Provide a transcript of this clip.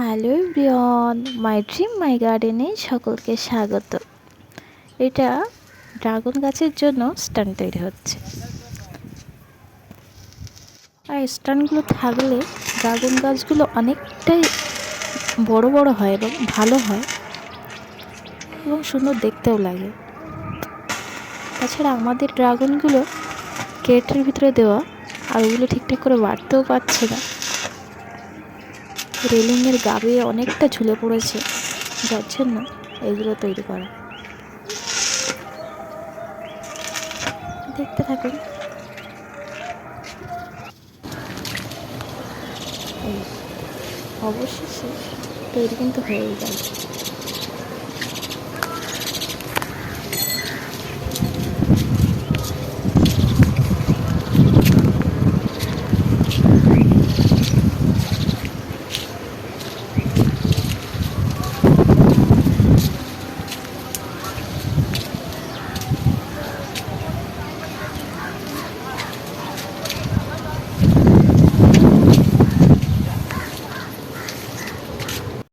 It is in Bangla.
হ্যালো এভরিওয়ান, মাই ড্রিম মাই গার্ডেনে সকলকে স্বাগত। এটা ড্রাগন গাছের জন্য স্ট্যান্ড তৈরি হচ্ছে। আর স্ট্যান্ডগুলো থাকলে ড্রাগন গাছগুলো অনেকটাই বড় বড় হয় এবং ভালো হয় এবং সুন্দর দেখতেও লাগে। তাছাড়া আমাদের ড্রাগনগুলো ক্রেটের ভিতরে দেওয়া, আর ওগুলো ঠিকঠাক করে বাড়তেও পারছে না। রেলিংয়ের গা বেয়ে অনেকটা ঝুলে পড়েছে, যার জন্য এগুলো তৈরি করা। দেখতে থাকুন। এই অবশেষে তৈরি কিন্তু হয়েই গেল।